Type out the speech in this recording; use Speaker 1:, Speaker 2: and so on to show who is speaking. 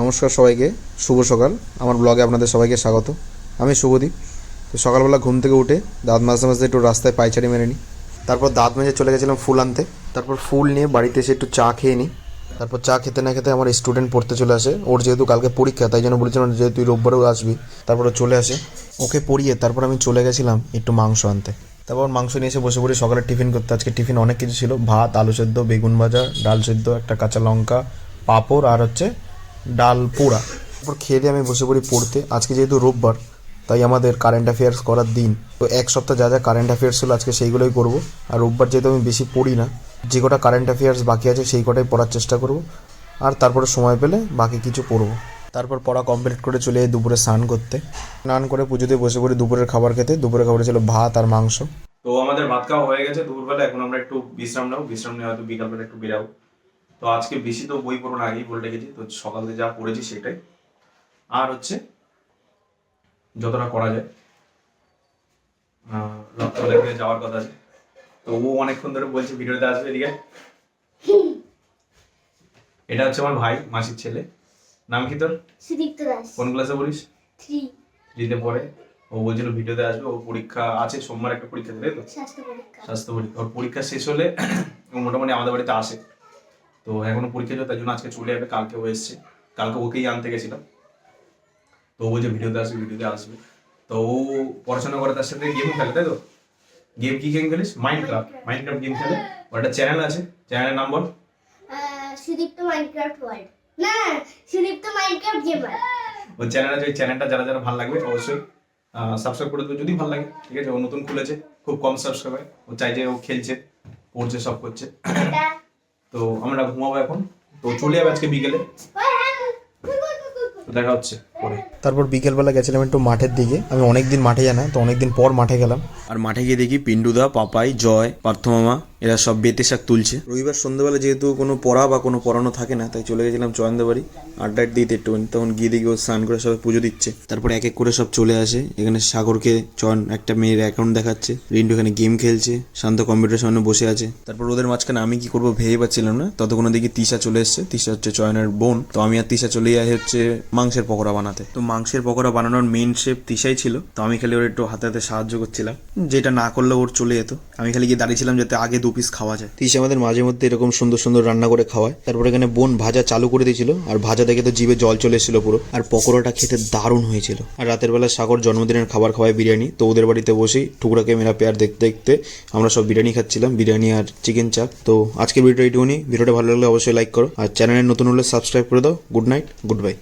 Speaker 1: নমস্কার সবাইকে, শুভ সকাল। আমার ব্লগে আপনাদের সবাইকে স্বাগত। আমি শুভদীপ। তো সকালবেলা ঘুম থেকে উঠে দাঁত মাজতে মাজতে একটু রাস্তায় পায়চারি মেরে নিই। তারপর দাঁত মেজে চলে গেছিলাম ফুল আনতে। তারপর ফুল নিয়ে বাড়িতে এসে একটু চা খেয়ে নিই। তারপর চা খেতে না খেতে আমার স্টুডেন্ট পড়তে চলে আসে। ওর যেহেতু কালকে পরীক্ষা, তাই জন্য বলেছিলাম যে তুই রোববারেও আসবি। তারপরে চলে আসে, ওকে পড়িয়ে তারপর আমি চলে গেছিলাম একটু মাংস আনতে। তারপর মাংস নিয়ে এসে বসে পড়ি সকালে টিফিন করতে। আজকে টিফিন অনেক কিছু ছিল, ভাত, আলু সেদ্ধ, বেগুন ভাজা, ডাল সেদ্ধ, একটা কাঁচা লঙ্কা, পাঁপড় আর ডাল পোড়া। তারপর খেয়ে দিয়ে আমি বসে পড়ি পড়তে। আজকে যেহেতু রোববার, তাই আমাদের কারেন্ট অ্যাফেয়ার্স করার দিন। তো এক সপ্তাহ যা যা কারেন্ট অ্যাফেয়ার্স ছিল আজকে সেইগুলোই করব। আর রোববার যেহেতু আমি বেশি পড়ি না, যে কটা কারেন্ট অ্যাফেয়ার্স বাকি আছে সেই কটাই পড়ার চেষ্টা করব। আর তারপরে সময় পেলে বাকি কিছু পড়ব। তারপর পড়া কমপ্লিট করে চলে যাই দুপুরে স্নান করতে। স্নান করে পুজো দিয়ে বসে পড়ি দুপুরের খাবার খেতে। দুপুরের খাবারে ছিল ভাত আর মাংস।
Speaker 2: তো আমাদের ভাত খাওয়া হয়ে গেছে দুপুরবেলা। এখন আমরা একটু বিশ্রাম নেবো, বিশ্রাম নিয়ে হয়তো বিকালবেলা একটু বেরাবো। তো আজকে বেশি তো বই পড়ো না, আগেই বলে রেখেছি। তো সকাল থেকে যা পড়েছি সেটাই, আর যতটা করা যায়। রাত্রে যাওয়ার কথা আছে, তো ও অনেকক্ষণ ধরে বলছে ভিডিওতে আসবে। এদিকে এটা হচ্ছে আমার ভাই, মাসির ছেলে। নাম কি তোর?
Speaker 3: সুদীপ্ত দাস।
Speaker 2: কোন ক্লাসে পড়িস?
Speaker 3: 3
Speaker 2: পড়ে। ও বলছিল ভিডিওতে আসবে। ও পরীক্ষা আছে, সোমবার একটা পরীক্ষা দেবে। তো স্বাস্থ্য পরীক্ষা, ওর পরীক্ষা শেষ হলে ও মোটামুটি আমাদের বাড়িতে আসে। তো এখনো পরীক্ষা চলে, তাই জন্য আজকে চলে যাবে। কালকে ও এসছে, কালকে ওকেই আনতে গেছিলাম। তো ও বলছে ভিডিওতে আসবে। তো ও পড়াশোনা করে, তার সাথে গেমও খেলে, তাই তো? গেম কি গেম খেলিস? মাইনক্রাফট গেম খেলে। ওর একটা চ্যানেল আছে, চ্যানেলের নাম বল।
Speaker 3: সুদীপ্ত মাইনক্রাফট ওয়ার্ল্ড, না সুদীপ্ত মাইনক্রাফট গেমার।
Speaker 2: ওই চ্যানেল আছে, ওই চ্যানেলটা যারা যারা ভালো লাগবে অবশ্যই সাবস্ক্রাইব করে দেবে যদি ভালো লাগে। ঠিক আছে, ও নতুন খুলেছে, খুব কম সাবস্ক্রাইবার। ও চাই যে ও খেলছে, পড়ছে, সব করছে। তো আমরা ঘুমাবো এখন। তো চলে যাবে আজকে বিকেলে। তো দেখা হচ্ছে পরে।
Speaker 1: তারপর বিকেলবেলা গেছিলাম একটু মাঠের দিকে। আমি অনেকদিন মাঠে যাই না, তো অনেকদিন পর মাঠে গেলাম। আর মাঠে গিয়ে দেখি পিন্টুদা, পাপাই, জয়, পার্থমামা এরা সব বেতে শাক তুলছে। রবিবার সন্ধ্যাবেলা যেহেতু কোনো পড়া বা কোনো পড়ানো থাকে না, তাই চলে গেছিলাম চয়নদা বাড়ি আড্ডা দিতে একটুখানি। তখন গিয়ে দেখি ও স্নান করে সবাই পুজো দিচ্ছে। তারপর এক এক করে সব চলে আসে এখানে। সাগরকে চয়ন একটা মেয়ের অ্যাকাউন্ট দেখাচ্ছে, রিন্টু এখানে গেম খেলছে, শান্ত কম্পিউটার সামনে বসে আছে। তারপর ওদের মাঝখানে আমি কি করবো ভেবে পাচ্ছিলাম না, ততক্ষণ দেখি তিশা চলে এসছে। তিশা হচ্ছে চয়নের বোন। তো আমি আর তিশা চলে যাই মাংসের পকোড়া বানাতে। তো মাংসের পকোড়া বানানোর মেইন শেফ তিশাই ছিল। তো আমি খালি ওর একটু হাতে হাতে সাহায্য করছিলাম, যেটা না করলে ওর চলে যেত। আমি খালি গিয়ে দাঁড়িয়েছিলাম যাতে আগে 2 পিস খাওয়া যায়। তিশা আমাদের মাঝে মধ্যে এরকম সুন্দর সুন্দর রান্না করে খাওয়ায়। তারপর এখানে বোন ভাজা চালু করে দিয়েছিল, আর ভাজা দেখে তো জিভে জল চলে এসেছিল পুরো। আর পকোড়াটা খেতে দারুণ হয়েছিল। আর রাতের বেলা সাগর জন্মদিনের খাবার খাওয়ায় বিরিয়ানি। তো ওদের বাড়িতে বসেই টুকরাকে মেরা পেয়ার দেখতে দেখতে আমরা সব বিরিয়ানি খাচ্ছিলাম, বিরিয়ানি আর চিকেন চাপ। তো আজকের ভিডিওটা এইটুকুনি। ভিডিওটা ভালো লাগলে অবশ্যই লাইক করো, আর চ্যানেলে নতুন হলে সাবস্ক্রাইব করে দাও। Good night, good bye.